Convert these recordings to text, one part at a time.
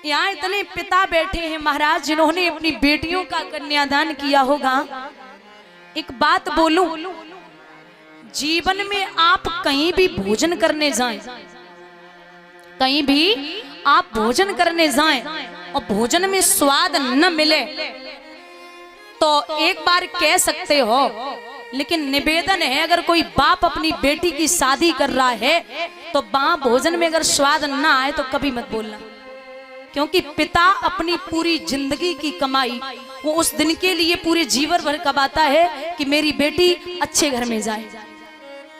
यहाँ इतने पिता बैठे हैं महाराज जिन्होंने अपनी बेटियों का कन्यादान किया होगा। एक बात बोलूं, जीवन में आप कहीं भी भोजन करने जाएं, कहीं भी आप भोजन करने जाएं और भोजन में स्वाद न मिले तो एक बार कह सकते हो, लेकिन निवेदन है अगर कोई बाप अपनी बेटी की शादी कर रहा है तो वहां भोजन में अगर स्वाद ना आए तो कभी मत बोलना, क्योंकि पिता अपनी पूरी जिंदगी की कमाई वो उस दिन के लिए पूरे जीवन भर कमाता है कि मेरी बेटी अच्छे घर में जाए।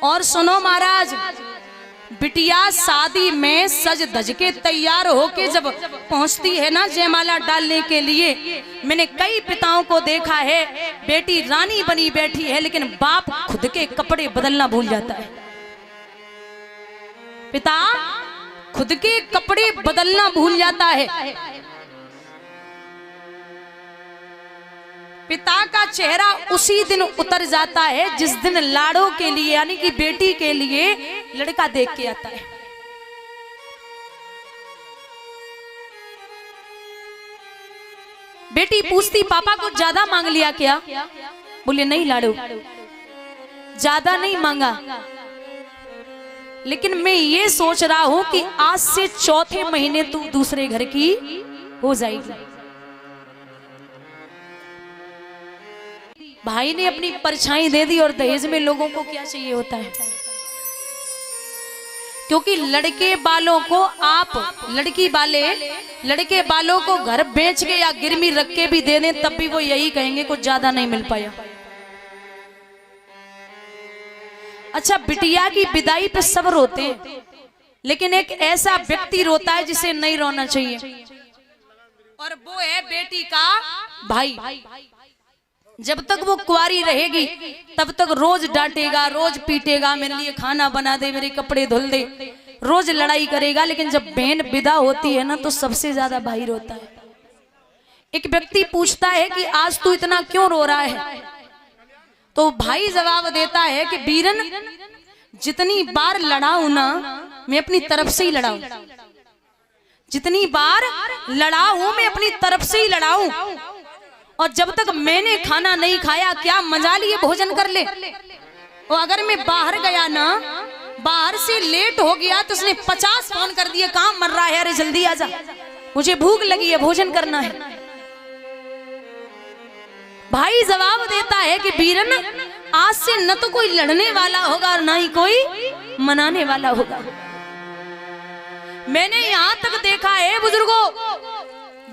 और सुनो महाराज, बिटिया शादी में सज धज के तैयार होके जब पहुंचती है ना जयमाला डालने के लिए, मैंने कई पिताओं को देखा है बेटी रानी बनी बैठी है लेकिन बाप खुद के कपड़े बदलना भूल जाता है। पिता खुद के कपड़े बदलना भूल जाता है। पिता का चेहरा उसी दिन उतर जाता है जिस दिन लाड़ों के लिए यानी कि बेटी के लिए लड़का देख के आता है। बेटी पूछती पापा को ज्यादा मांग लिया क्या? बोले नहीं लाड़ो, ज्यादा नहीं मांगा, लेकिन मैं ये सोच रहा हूं कि आज से चौथे महीने तू दूसरे घर की हो जाएगी। भाई ने अपनी परछाई दे दी और दहेज में लोगों को क्या चाहिए होता है, क्योंकि लड़के वालों को आप लड़के वालों को घर बेच के या गिरवी रख के भी दे दें तब भी वो यही कहेंगे कुछ ज्यादा नहीं मिल पाया। अच्छा, बिटिया की विदाई पे सब रोते हैं, लेकिन एक ऐसा व्यक्ति रोता है जिसे नहीं रोना चाहिए, और वो है बेटी का भाई। जब तक वो कुंवारी रहेगी तब तक रोज डांटेगा, रोज पीटेगा, मेरे लिए खाना बना दे, मेरे कपड़े धुल दे, रोज लड़ाई करेगा। लेकिन जब बहन विदा होती है ना तो सबसे ज्यादा भाई रोता है। एक व्यक्ति पूछता है कि आज तू इतना क्यों रो रहा है? तो भाई जवाब देता है कि बीरन, जितनी बार लड़ाऊं ना मैं अपनी तरफ से ही लड़ाऊं, जितनी बार लड़ाऊं मैं अपनी तरफ से ही लड़ाऊं, और जब तक मैंने खाना नहीं खाया क्या मजा लिए भोजन कर ले। और अगर मैं बाहर गया ना, बाहर से लेट हो गया तो उसने 50 फोन कर दिए, काम मर रहा है, अरे जल्दी आजा, मुझे भूख लगी है, भोजन करना है। भाई जवाब देता है कि बीरन, आज से न तो कोई लड़ने वाला होगा और ना ही कोई मनाने वाला होगा। मैंने यहां तक देखा है बुजुर्गों,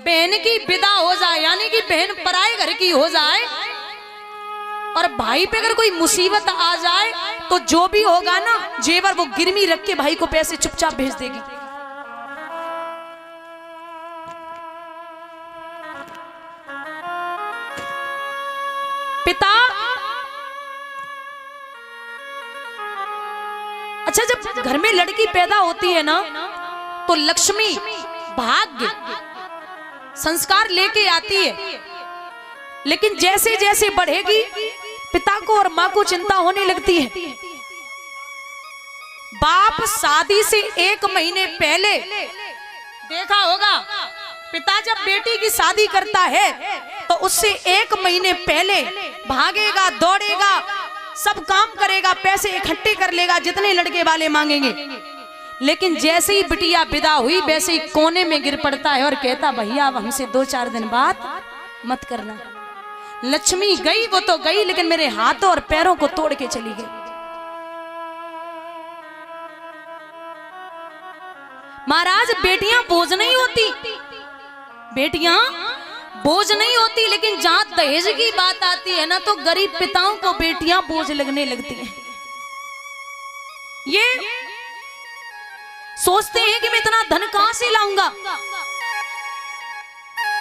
बहन की विदा हो जाए यानी कि बहन पराए घर की हो जाए और भाई पे अगर कोई मुसीबत आ जाए तो जो भी होगा ना जेवर वो गिरवी रख के भाई को पैसे चुपचाप भेज देगी। पिता अच्छा, जब घर में लड़की पैदा होती है ना तो लक्ष्मी भाग्य संस्कार लेके आती है, लेकिन जैसे जैसे बढ़ेगी पिता को और मां को चिंता होने लगती है। बाप शादी से 1 महीने पहले देखा होगा, पिता जब बेटी की शादी करता है तो उससे 1 महीने पहले भागेगा, दौड़ेगा, सब काम करेगा, पैसे इकट्ठे कर लेगा जितने लड़के वाले मांगेंगे। लेकिन जैसे ही बिटिया विदा हुई वैसे ही कोने में गिर पड़ता है और कहता भैया अब हमसे 2-4 दिन बाद मत करना। लक्ष्मी गई वो तो गई, लेकिन मेरे हाथों और पैरों को तोड़ के चली गई। महाराज, बेटियां बोझ नहीं होती, बेटियां बोझ नहीं होती, लेकिन जहां दहेज की बात आती है ना तो गरीब पिताओं को बेटियां बोझ लगने लगती हैं। ये सोचते हैं कि मैं इतना धन कहां से लाऊंगा।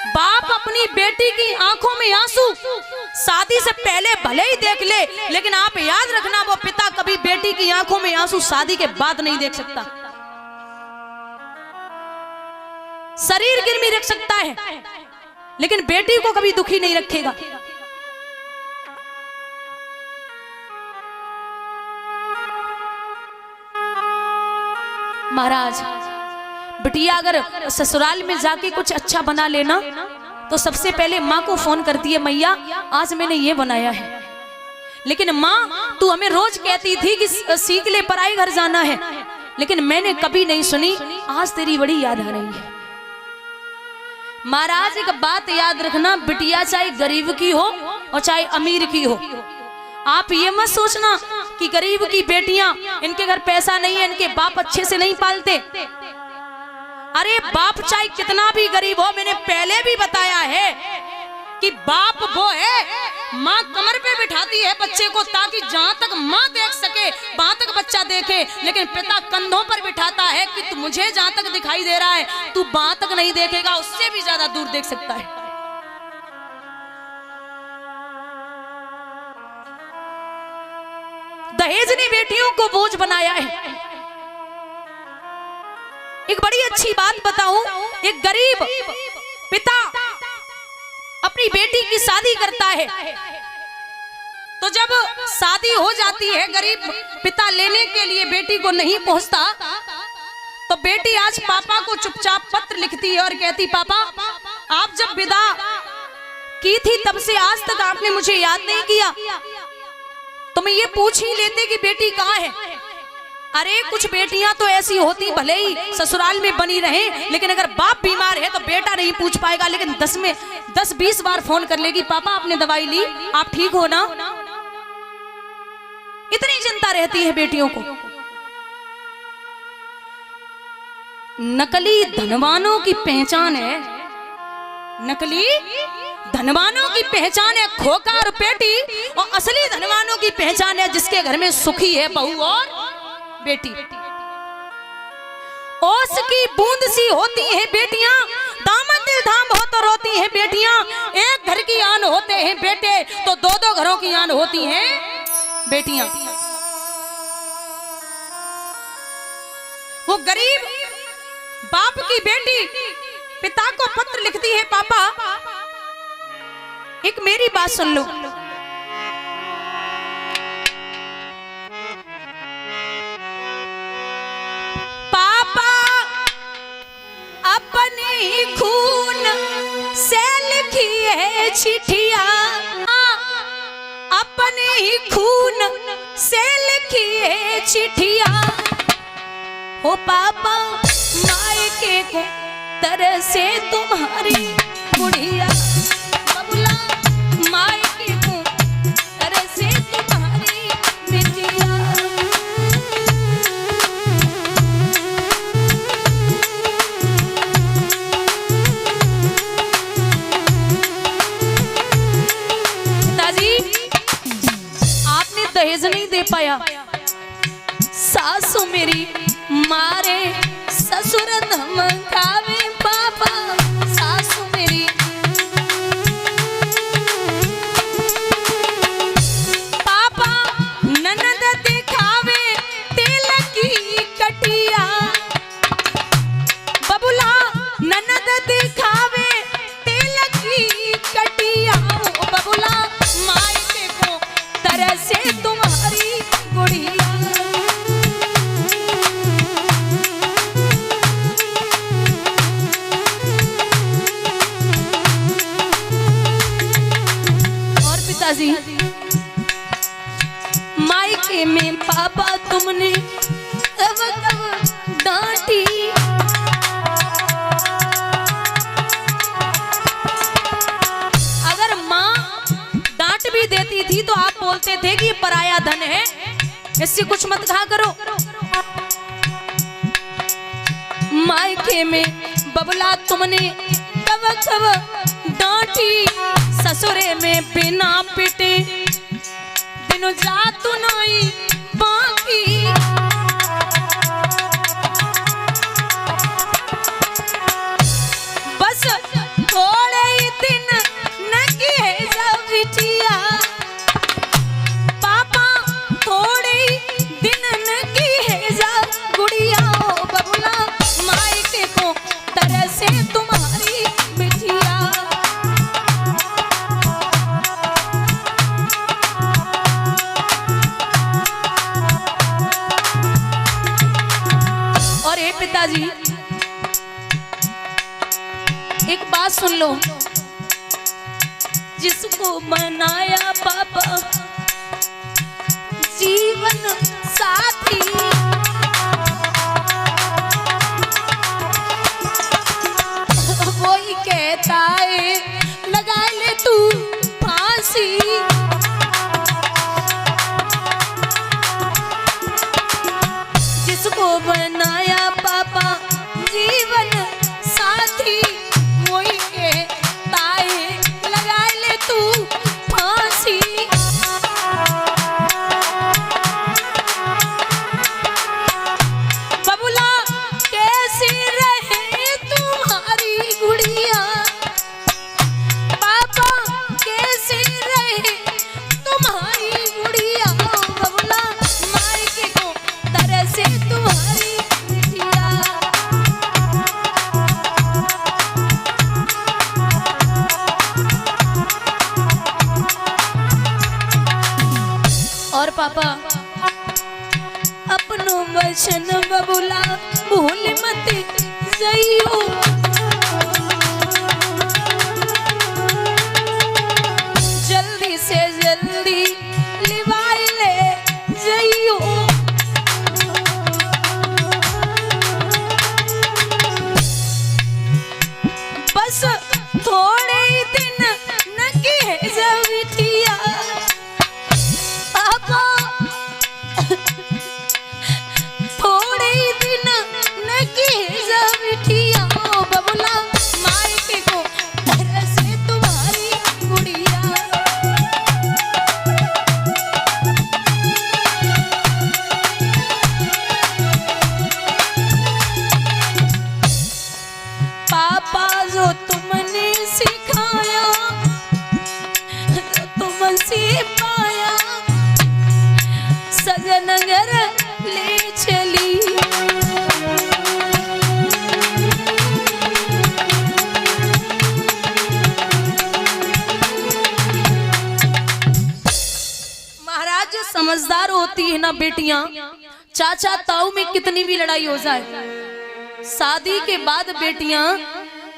बाप अपनी बेटी की आंखों में आंसू शादी से पहले भले ही देख ले, लेकिन आप याद रखना वो पिता कभी बेटी की आंखों में आंसू शादी के बाद नहीं देख सकता। शरीर गिरवी रख सकता है लेकिन बेटी को कभी दुखी नहीं रखेगा। महाराज, बिटिया अगर ससुराल में जाके कुछ अच्छा बना लेना तो सबसे पहले माँ को फोन करती है, मैया आज मैंने ये बनाया है। लेकिन माँ तू हमें रोज कहती थी कि सीख ले, पराई घर जाना है, लेकिन मैंने कभी नहीं सुनी, आज तेरी बड़ी याद आ रही है। महाराज एक बात याद रखना, बिटिया चाहे गरीब की हो और चाहे अमीर की हो, आप ये मत सोचना कि गरीब की बेटियां, इनके घर पैसा नहीं है, इनके बाप अच्छे से नहीं पालते। अरे बाप चाहे कितना भी गरीब हो, मैंने पहले भी बताया है कि बाप वो है, माँ कमर पे बिठाती है बच्चे को ताकि जहां तक माँ देख सके वहां तक बच्चा देखे, लेकिन पिता कंधों पर बिठाता है कि तू मुझे जहां तक दिखाई दे रहा है तू वहां तक नहीं देखेगा, उससे भी ज्यादा दूर देख सकता है। दहेज ने बेटियों को बोझ बनाया है। एक बड़ी अच्छी बात बताऊं, एक गरीब पिता अपनी बेटी की शादी करता है, तो जब शादी हो जाती है, गरीब पिता लेने के लिए बेटी को नहीं पहुंचता, तो बेटी आज पापा को चुपचाप पत्र लिखती है और कहती, पापा आप जब विदा की थी तब से आज तक आपने मुझे याद नहीं किया, तो मैं ये पूछ ही लेते कि बेटी कहाँ है। अरे कुछ बेटियां तो ऐसी होती, भले ही ससुराल में बनी रहे, लेकिन अगर बाप बीमार है तो बेटा नहीं पूछ पाएगा, लेकिन 10-20 बार फोन कर लेगी, पापा आपने दवाई ली, आप ठीक हो ना। इतनी चिंता रहती है बेटियों को। नकली धनवानों की पहचान है, नकली धनवानों की पहचान है खोखा और पेटी, और असली धनवानों की पहचान है जिसके घर में सुखी है बहू और बेटी। ओस की बूंद सी होती हैं बेटियां, दामन दिल धाम हो तो रोती हैं बेटियां, एक घर की आन होते हैं बेटे तो 2-2 घरों की आन होती हैं बेटियां। वो गरीब बाप की बेटी पिता को पत्र लिखती है, पापा एक मेरी बात सुन लो, अपने खून से लिखी है चिट्ठिया, अपने ही खून से लिखी है चिट्ठिया, हो पापा मायके को तरह से तुम्हारी बुढ़िया, बबुला मायके को तरह से तुम्हारी बिटिया। दहेज नहीं दे पाया, सासू मेरी मारे ससुर धमकावे, पापा सासू मेरी पापा ननद दिखावे तेल की कटिया, बबुला ननद दिखावे तेल की कटिया, बबुला मायके को तरह से तुम्हारी गुड़िया। और पिताजी मायके में पापा तुमने कब कब डांटी, अगर माँ डांट भी देती थी तो आप बोलते थे कि ये पराया धन है, इससे कुछ मत कहा करो। मायके में बबला तुमने कब कब डांटी, ससुरे में बिना पिटे दिनों जातु नहीं बाकी, बस थोड़े ही दिन न किए जब बिटिया, पापा थोड़े ही दिन न किए जब गुड़िया, बबुला मायके को तरह से तुम्हारी बिटिया। एक बात सुन लो, जिसको बनाया पापा जीवन साथी, वही कहता है लगा ले तू फांसी। जिसको बनाया पापा जीवन साथी, वही कहता है लगा ले तू फांसी। बबुला कैसी रहे तुम्हारी गुड़िया, पापा कैसी रहे तुम्हारी गुड़िया। बबुला मायके को तरसे तुम्हारी बिटिया। और पापा अपनो वचन बबुला भूल मत जइयो, जल्दी से जल्दी लिवाई ले जइयो। बस थोड़े ही दिन नकी है जब बिटिया, पापा थोड़े ही दिन नकी है जब बिटिया। बबुला मायके को तरसे तुम्हारी गुड़िया। पापा जो तुमने सिखाया, जो तुमसे पाया, सजन घर ले चली। महाराज समझदार होती है ना बेटियां, चाचा ताऊ में कितनी भी लड़ाई हो जाए, शादी के बाद बेटियां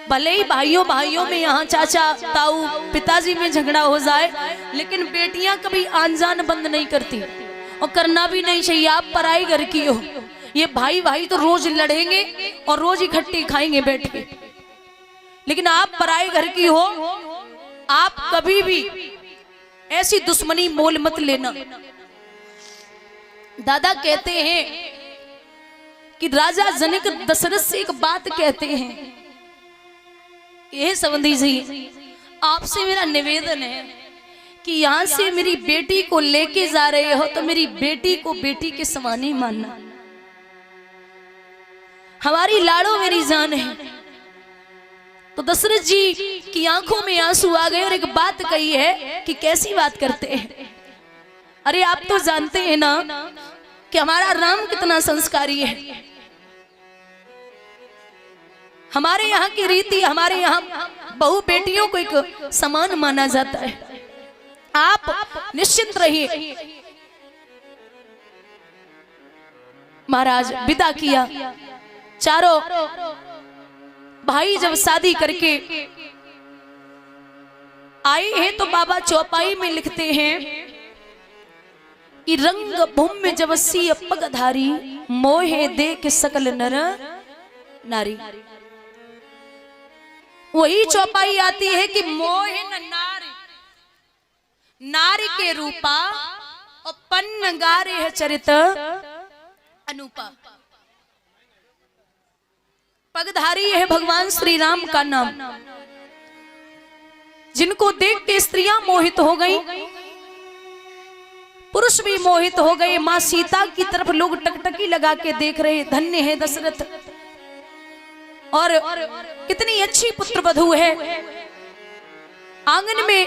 भले ही भाइयों भाइयों में यहाँ चाचा ताऊ पिताजी में झगड़ा हो जाए, लेकिन बेटियां कभी आन जान बंद नहीं करती और करना भी नहीं चाहिए। आप पराई घर की हो, ये भाई भाई तो रोज लड़ेंगे और रोज इकट्ठे खाएंगे बैठ के, लेकिन आप पराई घर की हो, आप कभी भी ऐसी दुश्मनी मोल मत लेना। दादा कहते हैं कि राजा जनक दशरथ से एक बात कहते हैं, ये संबंधी जी आपसे मेरा निवेदन है कि यहाँ से मेरी बेटी को लेके जा रहे हो तो मेरी बेटी को बेटी के समान ही मानना। हमारी लाड़ो मेरी जान है। तो दशरथ जी की आंखों में आंसू आ गए और एक बात कही है कि कैसी बात करते हैं। अरे आप तो जानते हैं ना कि हमारा राम कितना संस्कारी है। हमारे यहाँ की रीति, हमारे यहाँ बहु बेटियों को एक समान माना जाता है। आप निश्चिंत रहिए। महाराज विदा किया, चारों भाई जब शादी करके आए हैं तो बाबा चौपाई में लिखते हैं कि रंग भूमि जबसी पगधारी, मोहे देख सकल नर नारी। वही चौपाई आती है कि मोहे नारी, नारी के रूपा और पन्न गारे है चरित अनुपा। पगधारी है भगवान श्री राम का नाम, जिनको देख के स्त्रियां मोहित हो गई, पुरुष भी मोहित हो गए। मां सीता की तरफ लोग टकटकी लगा के देख रहे, धन्य है दशरथ, और कितनी अच्छी पुत्र वधू है। आंगन में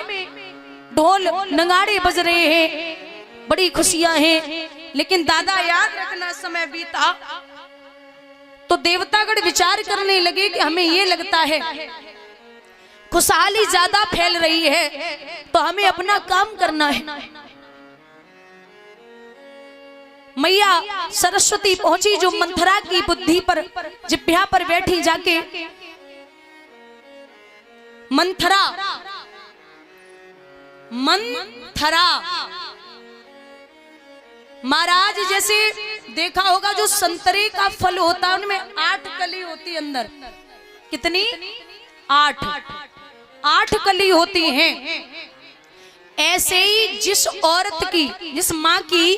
ढोल नगाड़े बज रहे हैं, बड़ी खुशियां हैं। लेकिन दादा याद रखना, समय बीता तो देवतागण विचार करने लगे कि हमें ये लगता है खुशहाली ज्यादा फैल रही है तो हमें अपना काम करना है। मैया सरस्वती पहुंची जो मंथरा की बुद्धि पर, जिह्वा पर बैठी जाके मंथरा, मंथरा। महाराज जैसे देखा होगा जो संतरे का फल होता है उनमें 8 कली होती अंदर। कितनी? 8 कली होती हैं। ऐसे ही जिस औरत की, जिस माँ की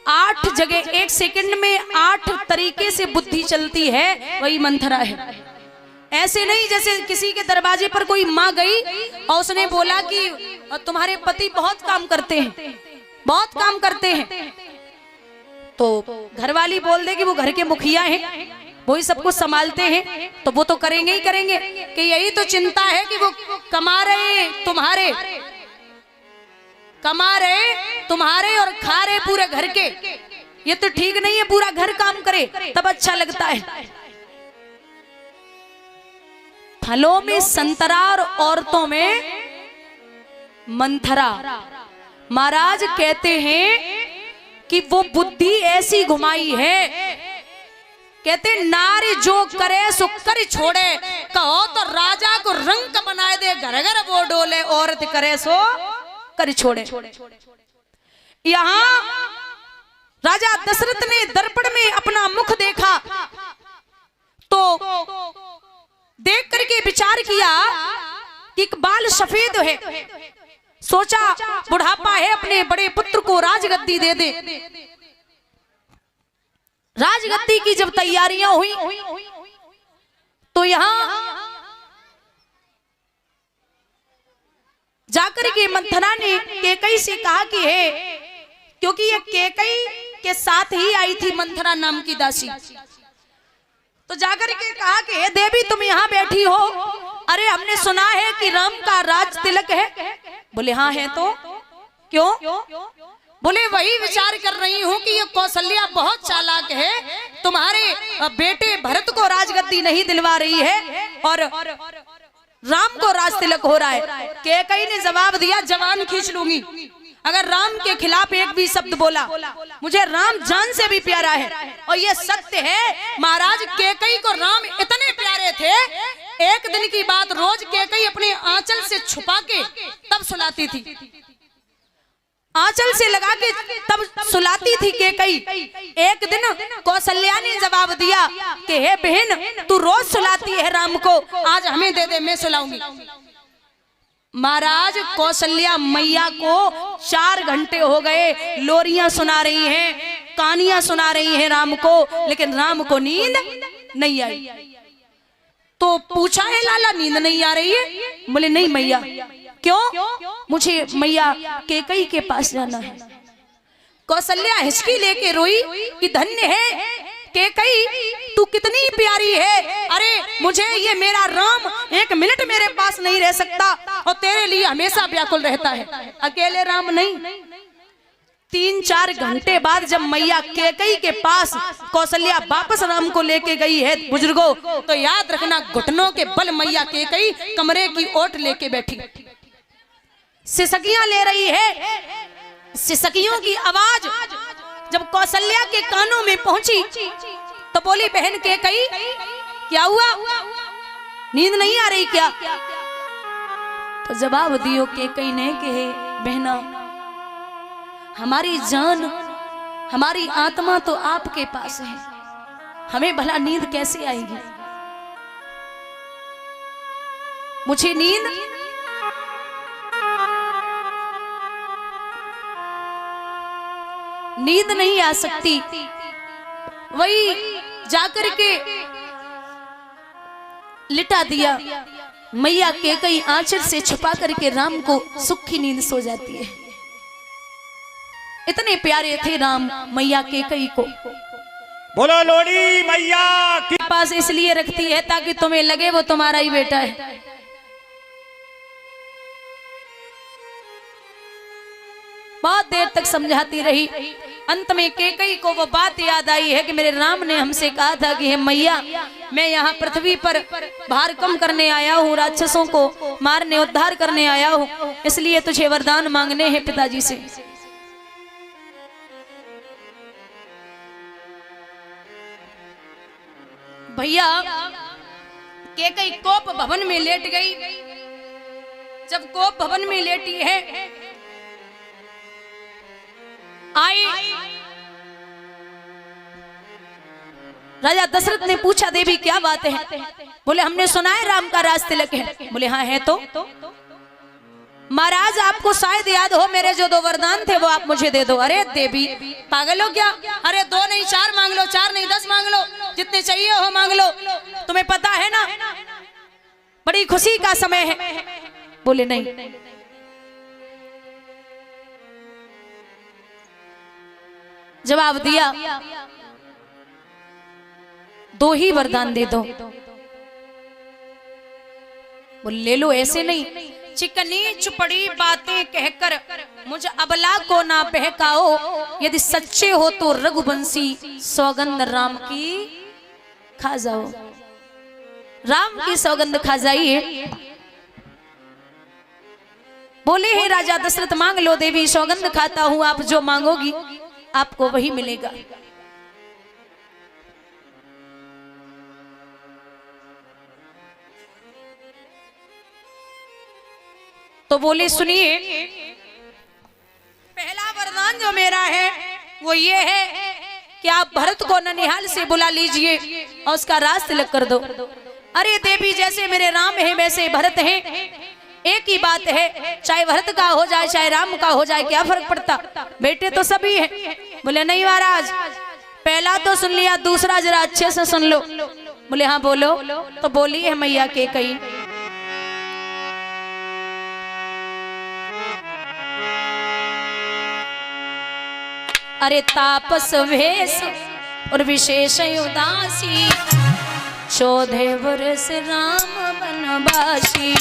8 जगह 1 सेकंड में 8 तरीके से बुद्धि चलती है, वही मंथरा है। ऐसे नहीं जैसे किसी के दरवाजे पर कोई माँ गई और उसने बोला कि तुम्हारे पति बहुत काम करते हैं, बहुत काम करते हैं, तो घरवाली बोल दे कि वो घर के मुखिया हैं, वो ही सब कुछ संभालते हैं, तो वो तो करेंगे ही करेंगे। कि यही तो चिंता है कि वो कमा रहे तुम्हारे, कमा रहे तुम्हारे और खा रहे पूरे घर के, ये तो ठीक नहीं है। पूरा घर काम करे तब अच्छा लगता है। फलों में संतरा और औरतों में मंथरा। महाराज कहते हैं कि वो बुद्धि ऐसी घुमाई है, कहते नारी जो करे सो कर छोड़े, कहो तो राजा को रंग बनाए दे, घर घर वो डोले, औरत करे सो कर छोड़े। यहाँ राजा दशरथ ने दर्पण में अपना मुख देखा तो देख करके विचार किया कि बाल सफेद है, सोचा बुढ़ापा है, अपने बड़े पुत्र को राजगद्दी दे दे। राजगद्दी की जब तैयारियां हुई तो यहां जाकर के मंथरा ने कैकई से कहा कि है, क्योंकि ये कैकई के साथ ही आई थी मंथरा नाम की दासी, तो जाकर के कहा कि हे देवी तुम यहाँ बैठी हो, अरे हमने सुना है कि राम का राज तिलक है। बोले हाँ है, तो क्यों? बोले वही विचार कर रही हूँ कि ये कौशल्या बहुत चालाक है, तुम्हारे बेटे भरत को राजगद्दी नहीं दिलवा रही है और राम को राज तिलक हो रहा है। कैकई ने जवाब दिया, जवान खींच लूंगी अगर राम के खिलाफ एक भी शब्द बोला, मुझे राम जान से भी प्यारा है। और ये सत्य है, महाराज कैकई को राम इतने प्यारे थे, एक दिन की बात, रोज कैकई अपने आंचल से छुपा के तब सुलाती थी, आंचल से लगा के तब सुलाती थी कैकई। एक दिन कौशल्या ने जवाब दिया कि हे बहन तू रोज सुलाती है राम को, आज हमें दे दे, मैं सुलाऊंगी। महाराज कौशल्या मैया को 4 घंटे हो गए लोरियां सुना रही हैं, कहानियां सुना रही हैं राम को, लेकिन राम को नींद नहीं आई। तो पूछा है लाला नींद नहीं आ रही है? बोले नहीं मैया। क्यों? मुझे मैया कैकई के पास जाना है। कौशल्या हिचकी लेके रोई कि धन्य है कैकई, तू कितनी प्यारी है, अरे मुझे ये मेरा राम 1 मिनट मेरे पास नहीं रह सकता और तेरे लिए हमेशा व्याकुल रहता है। अकेले राम नहीं, 3-4 घंटे बाद जब मैया कैकई के पास कौशल्या वापस राम को लेके गई है बुजुर्गों, तो याद रखना घुटनों के बल मैया कैकई कमरे की ओट लेके बैठी, सिसकियां ले रही है। सिसकियों की आवाज जब कौशल्या के कानों में पहुंची तो बोली बहन कैकई क्या हुआ, नींद नहीं आ रही क्या? तो जवाब दियो कैकई ने कि बहना हमारी जान, हमारी आत्मा तो आपके पास है, हमें भला नींद कैसे आएगी? मुझे नींद नहीं आ सकती। वही जाकर के लिटा दिया। मैया कैकई आंचल से छुपा करके राम को सुख की नींद सो जाती है। इतने प्यारे थे राम मैया कैकई को। बोलो लोड़ी मैया के पास इसलिए रखती है ताकि तुम्हें लगे वो तुम्हारा ही बेटा है। बहुत देर तक समझाती रही, अंत में कैकई को वो बात याद आई है कि मेरे राम ने हमसे कहा था कि हे मैया मैं यहाँ पृथ्वी पर भार कम करने आया हूँ, राक्षसों को मारने उद्धार करने आया हूँ, इसलिए तुझे वरदान मांगने हैं पिताजी से। भैया कैकई कोप भवन में लेट गई। जब गोप भवन में लेटी है, आई राजा दशरथ ने पूछा, देवी क्या बात है? बोले हमने सुना है राम का राज तिलक है। बोले हाँ है। तो महाराज आपको शायद याद हो मेरे जो 2 वरदान थे वो आप मुझे दे दो। अरे देवी पागल हो क्या? अरे 2 नहीं 4 मांग लो, 4 नहीं 10 मांग लो, जितने चाहिए हो मांग लो, तुम्हें पता है ना बड़ी खुशी का समय है। बोले नहीं, जवाब दिया 2 ही वरदान दे दो। बोले ले लो, ऐसे नहीं, चिकनी चुपड़ी बातें कहकर मुझे अबला को ना बहकाओ, यदि सच्चे हो तो रघुवंशी सौगंध राम की खा जाओ। राम की सौगंध खा जाइए। बोले हे राजा दशरथ मांग लो देवी, सौगंध खाता हूं, आप जो मांगोगी आपको वही मिलेगा। तो बोले सुनिए, पहला वरदान जो मेरा है वो ये है कि आप भरत को ननिहाल से बुला लीजिए और उसका राज तिलक कर दो। अरे देवी जैसे मेरे राम है वैसे भरत है, एक ही बात है, चाहे भरत का हो जाए चाहे राम का हो जाए क्या फर्क पड़ता, बेटे तो सभी है। बोले नहीं महाराज, पहला तो सुन लिया, दूसरा जरा अच्छे से सुन लो। बोले हाँ बोलो। तो बोली है मैया के कई, अरे तापस वेश और विशेष उदासी, 14 वर्ष राम वनवासी।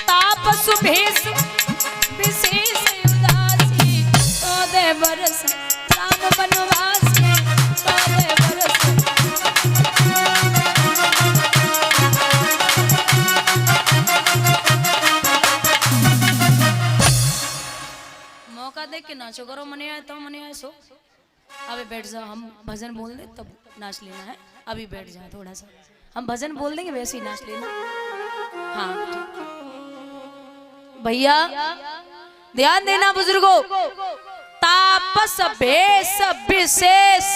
तापस भेष विशेष उदासी, 14 वर्ष राम वनवासी, 14 वर्ष। मौका देख के नाचो करो, मने आए तो मने आए सो। अबे बैठ जाओ, हम भजन बोल दे तब नाच लेना है। अभी बैठ जाओ, थोड़ा सा हम भजन बोल देंगे वैसे ही नाच लेना। हाँ भैया ध्यान देना बुजुर्गों, तापस भेष विशेष।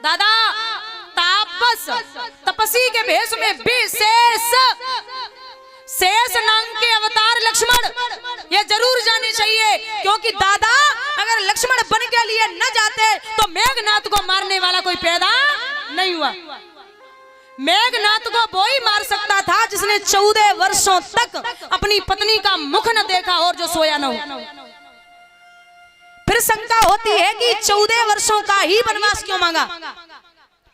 दादा तापस तपसी के भेष में विशेष, शेष नाम के अवतार लक्ष्मण, ये जरूर जानी चाहिए, क्योंकि दादा अगर लक्ष्मण बन के लिए न जाते तो मेघनाथ को मारने वाला कोई पैदा नहीं हुआ। मेघनाथ को वो ही मार सकता था जिसने 14 वर्षों तक अपनी पत्नी का मुख न देखा और जो सोया न हो। फिर शंका होती है कि 14 वर्षों का ही वनवास क्यों मांगा?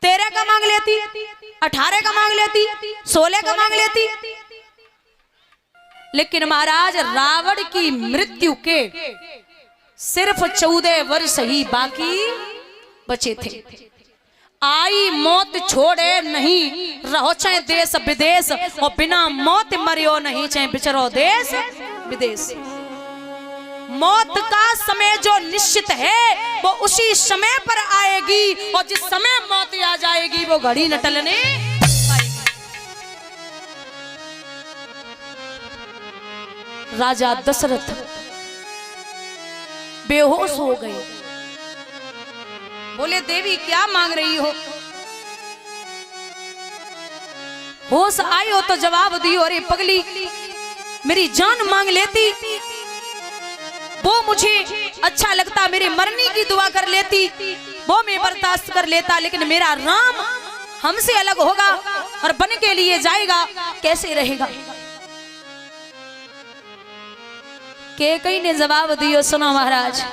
13 का मांग लेती, 18 का मांग लेती, 16 का मांग लेती। लेकिन महाराज रावण की मृत्यु के सिर्फ 14 वर्ष ही बाकी बचे थे। आई मौत छोड़े नहीं, रहो चाहे देश विदेश, और बिना मौत मरियो नहीं, चाहे बिचरो देश विदेश। मौत का समय जो निश्चित है वो उसी समय पर आएगी, और जिस समय मौत आ जाएगी वो घड़ी न टलने पाएगी। राजा दशरथ बेहोश हो गए। बोले देवी क्या मांग रही हो? होश आई हो तो जवाब दियो। अरे पगली मेरी जान मांग लेती वो मुझे अच्छा लगता, मेरे मरने की दुआ कर लेती वो मैं बर्दाश्त कर लेता, लेकिन मेरा राम हमसे अलग होगा और बन के लिए जाएगा, कैसे रहेगा? कैकेयी ने जवाब दियो, सुनो महाराज।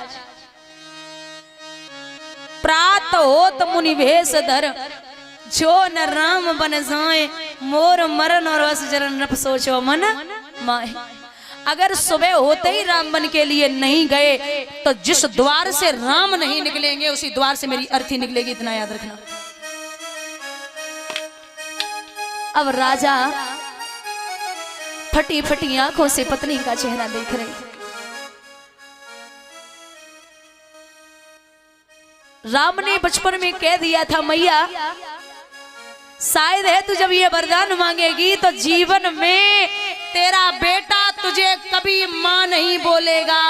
प्रात होत मुनि भेष धर, जो न राम बन जाए, मोर मरण और रस जरन नप सोचो मन माए। अगर सुबह होते ही राम बन के लिए नहीं गए तो जिस द्वार से राम नहीं निकलेंगे उसी द्वार से मेरी अर्थी निकलेगी, इतना याद रखना। अब राजा फटी फटी आंखों से पत्नी का चेहरा देख रहे। राम ने बचपन में कह दिया था, मैया शायद है तू जब ये वरदान मांगेगी तो जीवन में तेरा बेटा तुझे कभी मां नहीं बोलेगा।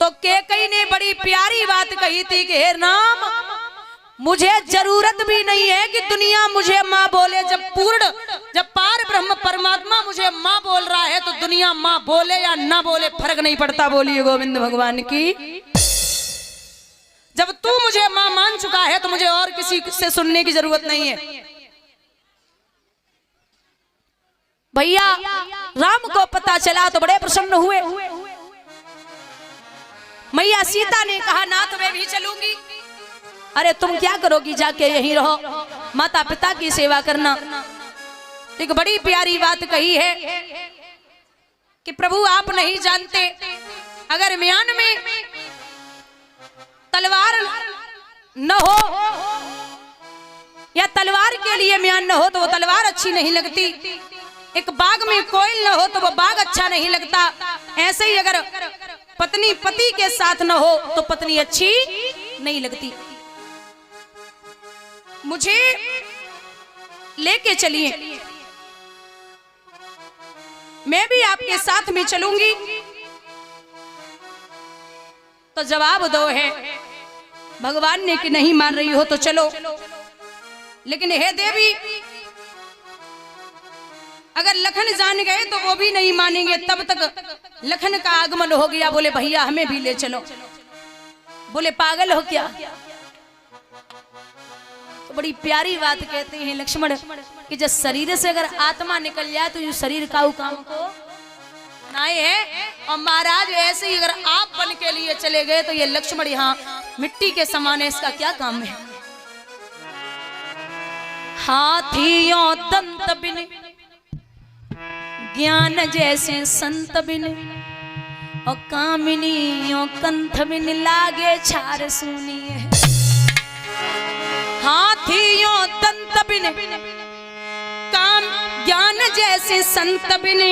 तो कैकेयी ने बड़ी प्यारी बात कही थी कि हे राम, मुझे जरूरत भी नहीं है कि दुनिया मुझे मां बोले। जब पार ब्रह्म परमात्मा मुझे मां बोल रहा है तो दुनिया मां बोले या ना बोले फर्क नहीं पड़ता। बोलिए गोविंद भगवान की। जब तू मुझे मां मान चुका है तो मुझे और किसी से सुनने की जरूरत नहीं है। भैया राम को पता चला तो बड़े प्रसन्न हुए। मैया सीता ने कहा, नाथ मैं भी चलूंगी। अरे तुम क्या करोगी, जाके यहीं रहो, माता पिता की सेवा करना। एक बड़ी प्यारी बात कही है कि प्रभु आप नहीं जानते, अगर म्यान में तलवार न हो या तलवार के लिए म्यान न हो तो वो तलवार अच्छी नहीं लगती। एक बाग में कोयल न हो तो वो बाग अच्छा नहीं लगता। ऐसे ही अगर पत्नी पति के साथ न हो तो पत्नी अच्छी नहीं लगती। मुझे लेके चलिए, मैं भी आपके साथ में चलूंगी। तो जवाब दो है भगवान ने कि नहीं मान रही हो तो चलो, लेकिन हे देवी अगर लखन जान गए तो वो भी नहीं मानेंगे। तब तक लखन का आगमन हो गया। बोले भैया हमें भी ले चलो। बोले पागल हो क्या। तो बड़ी प्यारी बात कहते हैं लक्ष्मण कि जब शरीर से अगर आत्मा निकल जाए तो ये शरीर का काम को नहीं है। और महाराज ऐसे ही अगर आप बन के लिए चले गए तो ये लक्ष्मण यहाँ मिट्टी के समान है, इसका क्या काम है। हाथियों दंत बिन ज्ञान जैसे संत बिन और कामिनियों कंठ बिन लागे छार सुनिए। हाथियों दंत बिन काम ज्ञान जैसे संत बिन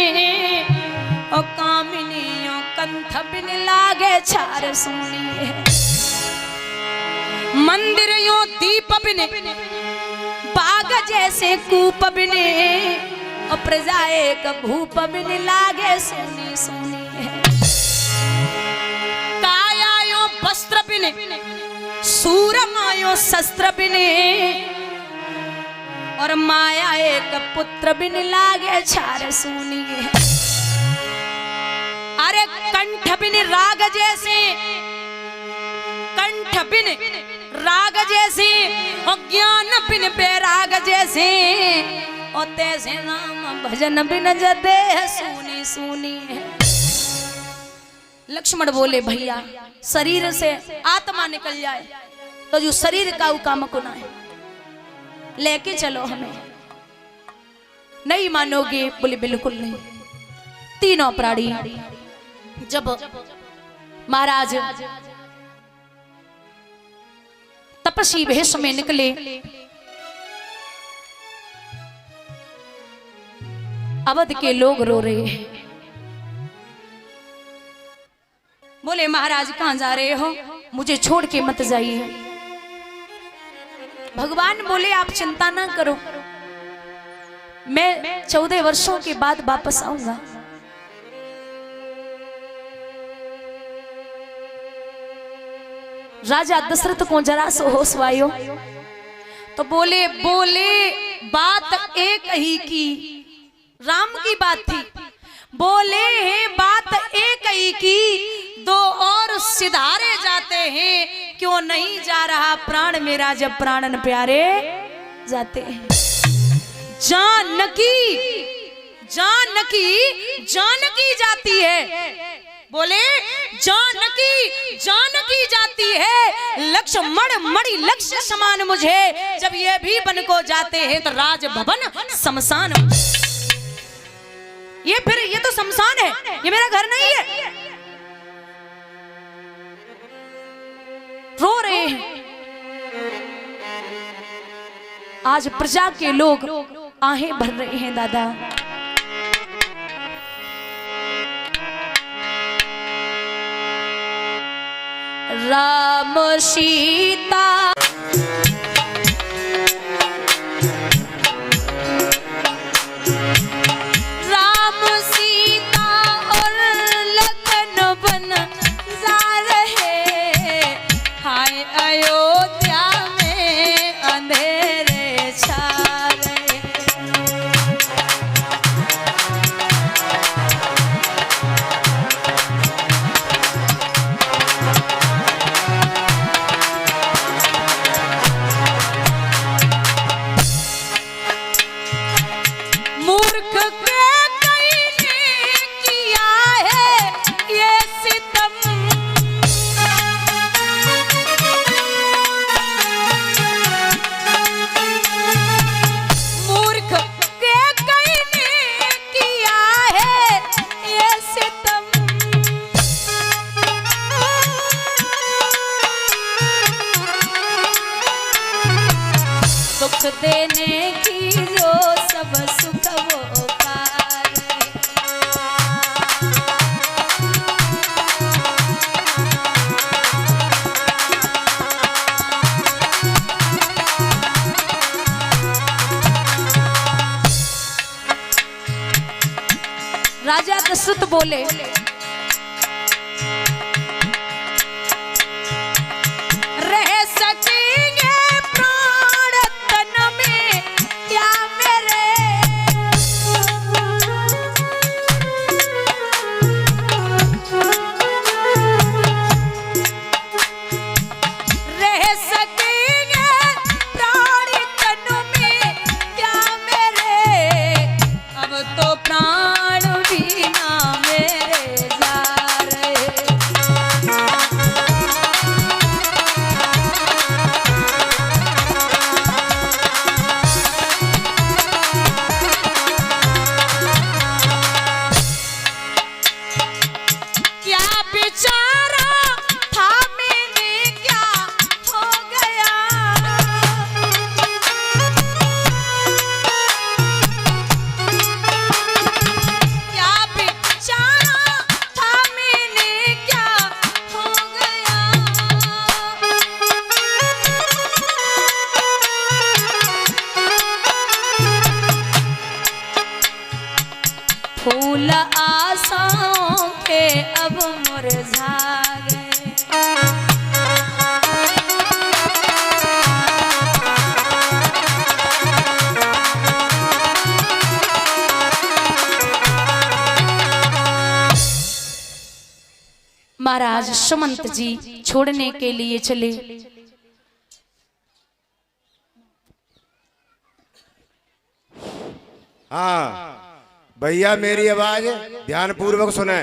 और कामिनियों कंठ बिन लागे छार सुनिए। मंदिरों दीप बिन बाग जैसे कूप बिन और प्रजा एक भूप बिन लागे सुनी सुनी है। कायायो वस्त्र बिन सूरमायो शस्त्र बिन और माया एक पुत्र बिन लागे छार सुनी है। अरे कंठ बिन राग जैसे, कंठ बिन राग जैसे और ज्ञान बिन बैराग जैसे और तैसे नाम भजन बिन जदे सुनी सुनी है। लक्ष्मण बोले भैया शरीर से आत्मा निकल जाए तो जो शरीर का काम को ना है, लेके चलो हमें। नहीं मानोगे। बोले बिल्कुल नहीं। तीनों प्राणी जब महाराज तपस्वी वेश में निकले, अवध के लोग रो रहे हैं। बोले महाराज कहां जा रहे हो, मुझे छोड़ के मत जाइए। भगवान बोले आप चिंता ना करो, मैं 14 वर्षों के बाद वापस आऊंगा। राजा दशरथ को जरा सो होश आयो तो बोले बात एक ही की। राम की बात थी। बोले बात एक ही की, दो और सिधारे जाते हैं, क्यों नहीं जा रहा प्राण मेरा जब प्राणन प्यारे जाते हैं। जानकी जानकी जानकी जाती है। बोले जानकी जाती है, लक्ष्मण मणि लक्ष्य समान मुझे जब ये भी बन को जाते हैं तो राज भवन शमशान। ये तो शमशान है, ये मेरा घर नहीं है। रो रहे हैं। आज प्रजा के लोग आहें भर रहे हैं दादा। राम सीता देने की जो सब सुख वो पार। राजा दशरथ बोले रह सकेंगे फूल आशाओं के अब मुरझा गए। महाराज सुमंत जी छोड़ने के लिए चले। हाँ भैया मेरी आवाज ध्यान पूर्वक सुने।